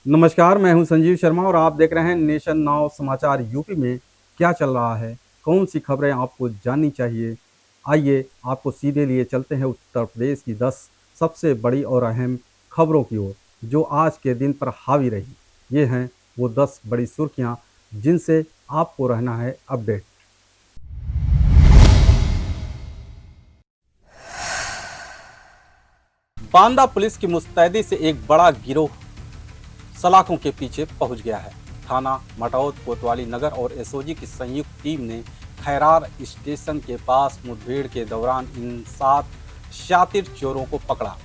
नमस्कार, मैं हूं संजीव शर्मा और आप देख रहे हैं नेशन नाउ समाचार। यूपी में क्या चल रहा है, कौन सी खबरें आपको जाननी चाहिए। आइए आपको सीधे लिए चलते हैं उत्तर प्रदेश की 10 सबसे बड़ी और अहम खबरों की ओर, जो आज के दिन पर हावी रही। ये हैं वो 10 बड़ी सुर्खियां जिनसे आपको रहना है अपडेट। बांदा पुलिस की मुस्तैदी से एक बड़ा गिरोह सलाखों के पीछे पहुंच गया है। थाना मटौद, कोतवाली नगर और एसओजी की संयुक्त टीम ने खैरार स्टेशन के पास मुठभेड़ के दौरान इन 7 शातिर चोरों को पकड़ा।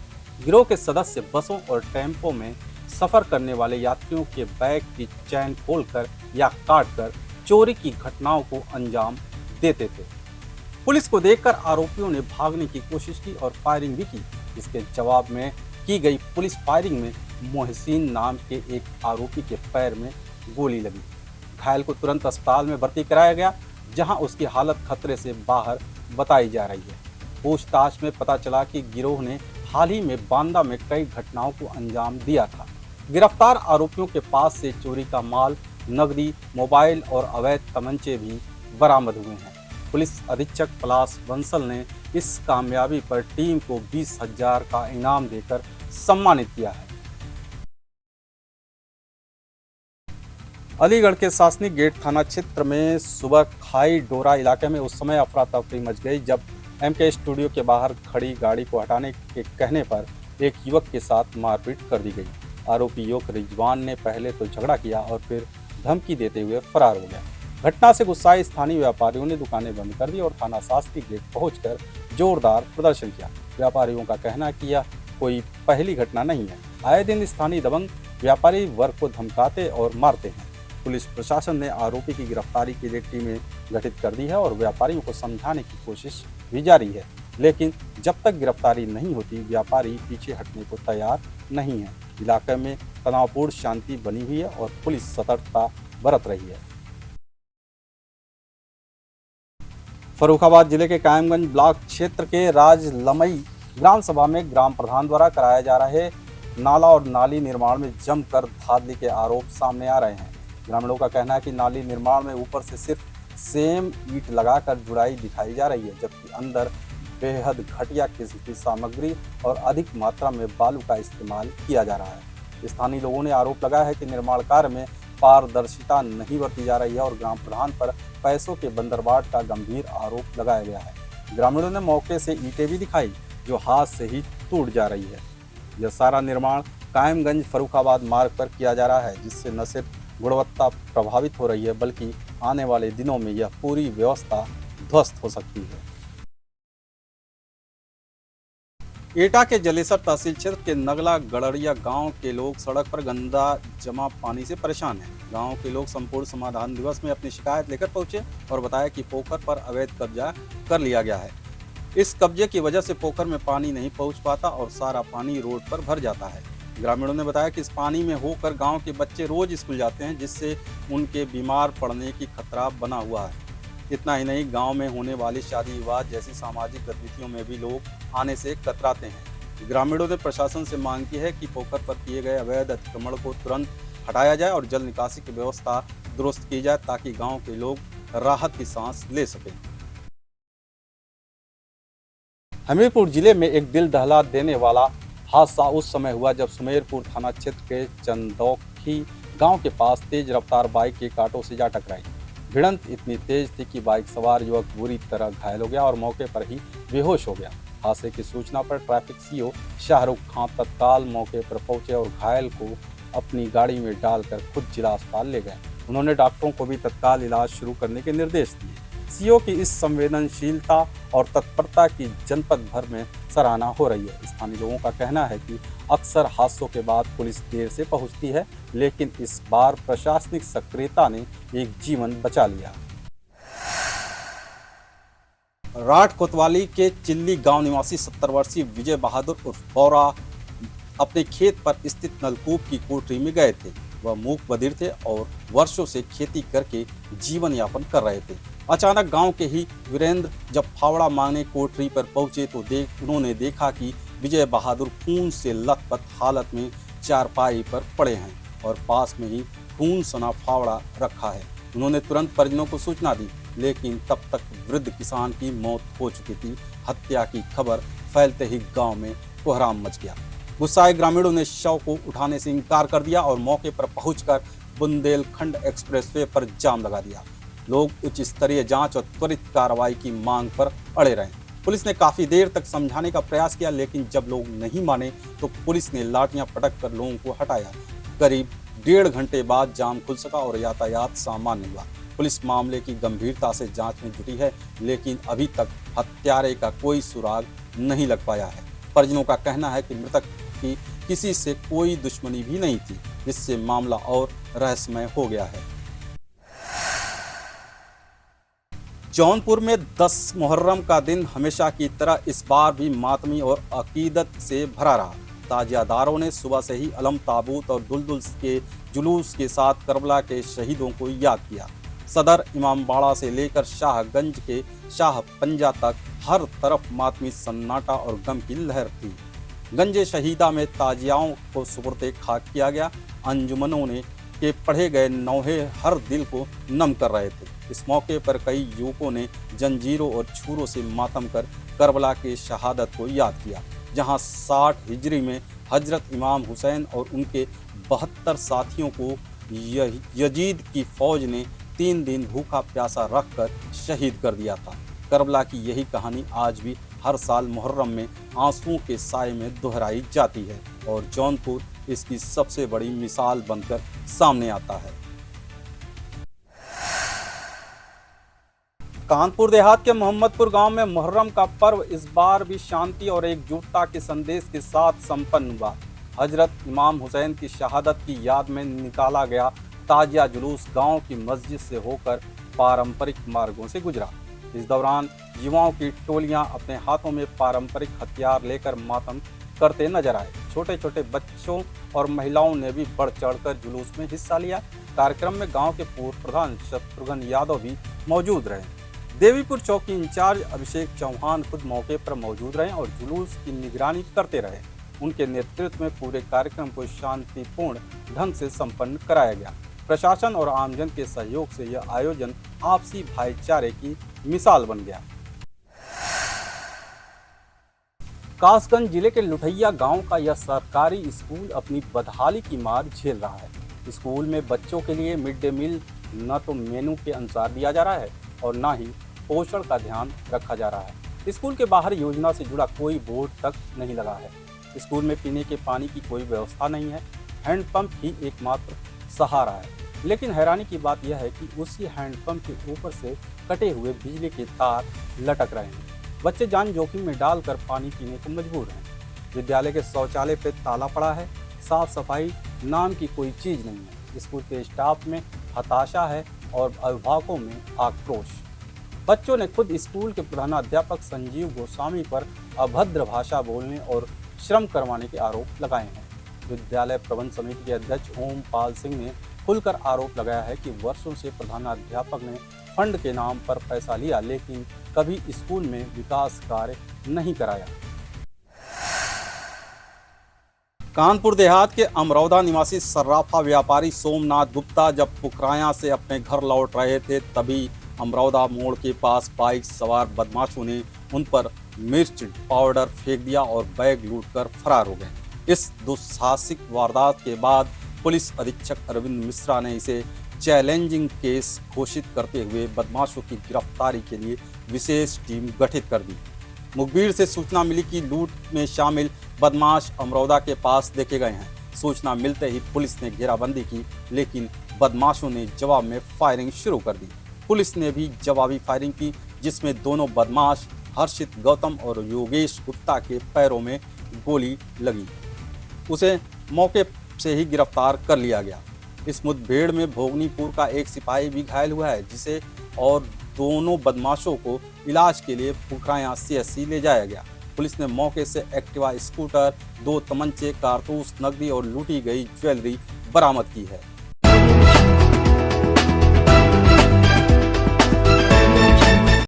गिरोह के सदस्य बसों और टेम्पो में सफर करने वाले यात्रियों के बैग की चैन खोलकर या काटकर चोरी की घटनाओं को अंजाम देते थे। पुलिस को देखकर आरोपियों ने भागने की कोशिश की और फायरिंग भी की। इसके जवाब में की गई पुलिस फायरिंग में मोहसिन नाम के एक आरोपी के पैर में गोली लगी। घायल को तुरंत अस्पताल में भर्ती कराया गया, जहां उसकी हालत खतरे से बाहर बताई जा रही है। पूछताछ में पता चला कि गिरोह ने हाल ही में बांदा में कई घटनाओं को अंजाम दिया था। गिरफ्तार आरोपियों के पास से चोरी का माल, नकदी, मोबाइल और अवैध तमंचे भी बरामद हुए हैं। पुलिस अधीक्षक पलाश बंसल ने इस कामयाबी पर टीम को 20,000 का इनाम देकर सम्मानित किया है। अलीगढ़ के सासनिक गेट थाना क्षेत्र में सुबह खाई डोरा इलाके में उस समय अफरा तफरी मच गई जब एमके स्टूडियो के बाहर खड़ी गाड़ी को हटाने के कहने पर एक युवक के साथ मारपीट कर दी गई। आरोपी युवक रिजवान ने पहले तो झगड़ा किया और फिर धमकी देते हुए फरार हो गया। घटना से गुस्साए स्थानीय व्यापारियों ने दुकानें बंद कर दी और थाना सासनिक गेट पहुंचकर जोरदार प्रदर्शन किया। व्यापारियों का कहना है कि यह कोई पहली घटना नहीं है। आए दिन स्थानीय दबंग व्यापारी वर्ग को धमकाते और मारते हैं। पुलिस प्रशासन ने आरोपी की गिरफ्तारी के लिए टीमें गठित कर दी है और व्यापारियों को समझाने की कोशिश भी जारी है, लेकिन जब तक गिरफ्तारी नहीं होती व्यापारी पीछे हटने को तैयार नहीं है। इलाके में तनावपूर्ण शांति बनी हुई है और पुलिस सतर्कता बरत रही है। फर्रुखाबाद जिले के कायमगंज ब्लॉक क्षेत्र के राजलमई ग्राम सभा में ग्राम प्रधान द्वारा कराए जा रहे नाला और नाली निर्माण में जमकर धांधली के आरोप सामने आ रहे हैं। ग्रामीणों का कहना है कि नाली निर्माण में ऊपर से सिर्फ सेम ईंट लगाकर जुड़ाई दिखाई जा रही है, जबकि अंदर बेहद घटिया किस्म की सामग्री और अधिक मात्रा में बालू का इस्तेमाल किया जा रहा है। स्थानीय लोगों ने आरोप लगाया है कि निर्माण कार्य में पारदर्शिता नहीं बरती जा रही है और ग्राम प्रधान पर पैसों के बंदरबाट का गंभीर आरोप लगाया गया है। ग्रामीणों ने मौके से ईंटें भी दिखाई जो हाथ से ही टूट जा रही है। यह सारा निर्माण कायमगंज फर्रुखाबाद मार्ग पर किया जा रहा है, जिससे न सिर्फ गुणवत्ता प्रभावित हो रही है बल्कि आने वाले दिनों में यह पूरी व्यवस्था ध्वस्त हो सकती है। एटा के जलेसर तहसील क्षेत्र के नगला गड़रिया गांव के लोग सड़क पर गंदा जमा पानी से परेशान हैं। गांव के लोग संपूर्ण समाधान दिवस में अपनी शिकायत लेकर पहुंचे और बताया कि पोखर पर अवैध कब्जा कर लिया गया है। इस कब्जे की वजह से पोखर में पानी नहीं पहुंच पाता और सारा पानी रोड पर भर जाता है। ग्रामीणों ने बताया कि इस पानी में होकर गांव के बच्चे रोज स्कूल जाते हैं, जिससे उनके बीमार पड़ने की खतरा बना हुआ है। इतना ही नहीं, गांव में होने वाली शादी विवाह जैसी सामाजिक गतिविधियों में भी लोग आने से कतराते हैं। ग्रामीणों ने प्रशासन से मांग की है कि पोखर पर किए गए अवैध अतिक्रमण को तुरंत हटाया जाए और जल निकासी की व्यवस्था दुरुस्त की जाए ताकि गांव के लोग राहत की सांस ले सकें। हमीरपुर जिले में एक दिल दहला देने वाला हादसा उस समय हुआ जब सुमेरपुर थाना क्षेत्र के चंदौखी गांव के पास तेज रफ्तार बाइक एक ऑटो से जा टकराई। भिड़ंत इतनी तेज थी कि बाइक सवार युवक बुरी तरह घायल हो गया और मौके पर ही बेहोश हो गया। हादसे की सूचना पर ट्रैफिक सीओ शाहरुख खान तत्काल मौके पर पहुंचे और घायल को अपनी गाड़ी में डालकर खुद जिला अस्पताल ले गए। उन्होंने डॉक्टरों को भी तत्काल इलाज शुरू करने के निर्देश दिए। सीओ की इस संवेदनशीलता और तत्परता की जनपद भर में सराहना हो रही है। स्थानीय लोगों का कहना है कि अक्सर हादसों के बाद पुलिस देर से पहुंचती है, लेकिन इस बार प्रशासनिक सक्रियता ने एक जीवन बचा लिया। राठ कोतवाली के चिल्ली गांव निवासी 70 वर्षीय विजय बहादुर उर्फ बौरा अपने खेत पर स्थित नलकूप की कोठरी में गए थे। वह मूक बधिर थे और वर्षों से खेती करके जीवन यापन कर रहे थे। अचानक गांव के ही वीरेंद्र जब फावड़ा मांगने कोठरी पर पहुंचे तो उन्होंने देखा कि विजय बहादुर खून से लथपथ हालत में चारपाई पर पड़े हैं। और पास में ही खून सना फावड़ा रखा है। उन्होंने तुरंत परिजनों को सूचना दी, लेकिन तब तक वृद्ध किसान की मौत हो चुकी थी। हत्या की खबर फैलते ही गांव में कोहराम मच गया। गुस्साए ग्रामीणों ने शव को उठाने से इनकार कर दिया और मौके पर पहुंचकर बुंदेलखंड एक्सप्रेसवे पर जाम लगा दिया। लोग उच्च स्तरीय जांच और त्वरित कार्रवाई की मांग पर अड़े रहे। पुलिस ने काफी देर तक समझाने का प्रयास किया, लेकिन जब लोग नहीं माने तो पुलिस ने लाठियां पटक कर लोगों को हटाया। करीब 1.5 घंटे बाद जाम खुल सका और यातायात सामान्य हुआ। पुलिस मामले की गंभीरता से जांच में जुटी है, लेकिन अभी तक हत्यारे का कोई सुराग नहीं लग पाया है। परिजनों का कहना है कि मृतक की किसी से कोई दुश्मनी भी नहीं थी, जिससे मामला और रहस्यमय हो गया है। जौनपुर में 10 मुहर्रम का दिन हमेशा की तरह इस बार भी मातमी और अकीदत से भरा रहा। ताजियादारों ने सुबह से ही अलम ताबूत और दुलदुल के जुलूस के साथ करबला के शहीदों को याद किया। सदर इमामबाड़ा से लेकर शाहगंज के शाह पंजा तक हर तरफ मातमी सन्नाटा और गम की लहर थी। गंजे शहीदा में ताजियाओं को सुपुर्दे खाक किया गया। अंजुमनों ने के पढ़े गए नौहे हर दिल को नम कर रहे थे। इस मौके पर कई युवकों ने जंजीरों और छुरों से मातम कर करबला के शहादत को याद किया, जहां 60 हिजरी में हजरत इमाम हुसैन और उनके 72 साथियों को यजीद की फौज ने 3 दिन भूखा प्यासा रखकर शहीद कर दिया था। करबला की यही कहानी आज भी हर साल मुहर्रम में आंसुओं के साए में दोहराई जाती है और जौनपुर इसकी सबसे बड़ी मिसाल बनकर सामने आता है। कानपुर देहात के मोहम्मदपुर गांव में मुहर्रम का पर्व इस बार भी शांति और एकजुटता के संदेश के साथ संपन्न हुआ। हजरत इमाम हुसैन की शहादत की याद में निकाला गया ताजिया जुलूस गांव की मस्जिद से होकर पारंपरिक मार्गों से गुजरा। इस दौरान युवाओं की टोलियां अपने हाथों में पारंपरिक हथियार लेकर मातम करते नजर आए। छोटे छोटे बच्चों और महिलाओं ने भी बढ़ चढ़कर जुलूस में हिस्सा लिया। कार्यक्रम में गांव के पूर्व प्रधान शत्रुघ्न यादव भी मौजूद रहे। देवीपुर चौकी इंचार्ज अभिषेक चौहान खुद मौके पर मौजूद रहे और जुलूस की निगरानी करते रहे। उनके नेतृत्व में पूरे कार्यक्रम को शांतिपूर्ण ढंग से संपन्न कराया गया। प्रशासन और आमजन के सहयोग से यह आयोजन आपसी भाईचारे की मिसाल बन गया। कासगंज जिले के लुठैया गांव का यह सरकारी स्कूल अपनी बदहाली की मार झेल रहा है। स्कूल में बच्चों के लिए मिड डे मील न तो मेनू के अनुसार दिया जा रहा है और न ही पोषण का ध्यान रखा जा रहा है। स्कूल के बाहर योजना से जुड़ा कोई बोर्ड तक नहीं लगा है। स्कूल में पीने के पानी की कोई व्यवस्था नहीं है। हैंडपंप ही एकमात्र सहारा है। लेकिन हैरानी की बात यह है कि उसी हैंडपंप के ऊपर से कटे हुए बिजली के तार लटक रहे हैं। बच्चे जान जोखिम में डालकर पानी पीने को मजबूर हैं। विद्यालय के शौचालय पे ताला पड़ा है। साफ सफाई नाम की कोई चीज़ नहीं है। स्कूल के स्टाफ में हताशा है और अभिभावकों में आक्रोश। बच्चों ने खुद स्कूल के प्रधानाध्यापक संजीव गोस्वामी पर अभद्र भाषा बोलने और श्रम करवाने के आरोप लगाए हैं। विद्यालय प्रबंध समिति के अध्यक्ष ओम पाल सिंह ने खुलकर आरोप लगाया है कि वर्षों से प्रधानाध्यापक ने फंड के नाम पर पैसा लिया, लेकिन कभी स्कूल में विकास कार्य नहीं कराया। कानपुर देहात के अमरौदा निवासी सर्राफा व्यापारी सोमनाथ गुप्ता जब पुखराया से अपने घर लौट रहे थे, तभी अमरौदा मोड़ के पास बाइक सवार बदमाशों ने उन पर मिर्च पाउडर फेंक दिया और बैग लूटकर फरार हो गए। इस दुस्साहसिक वारदात के बाद पुलिस अधीक्षक अरविंद मिश्रा ने इसे चैलेंजिंग केस घोषित करते हुए बदमाशों की गिरफ्तारी के लिए विशेष टीम गठित कर दी। मुखबिर से सूचना मिली कि लूट में शामिल बदमाश अमरौदा के पास देखे गए हैं। सूचना मिलते ही पुलिस ने घेराबंदी की, लेकिन बदमाशों ने जवाब में फायरिंग शुरू कर दी। पुलिस ने भी जवाबी फायरिंग की, जिसमें दोनों बदमाश हर्षित गौतम और योगेश गुप्ता के पैरों में गोली लगी। उसे मौके से ही गिरफ्तार कर लिया गया। इस मुठभेड़ में भोगनीपुर का एक सिपाही भी घायल हुआ है, जिसे और दोनों बदमाशों को इलाज के लिए पुखराया CSC ले जाया गया। पुलिस ने मौके से एक्टिवा स्कूटर, 2 तमंचे, कारतूस, नकदी और लूटी गई ज्वेलरी बरामद की है।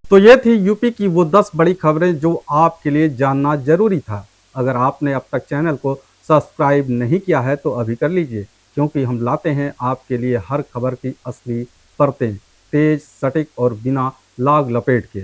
तो ये थी यूपी की वो 10 बड़ी खबरें जो आपके लिए जानना जरूरी था। अगर आपने अब तक चैनल को सब्सक्राइब नहीं किया है तो अभी कर लीजिए। क्योंकि हम लाते हैं आपके लिए हर खबर की असली परतें, तेज, सटीक और बिना लाग लपेट के।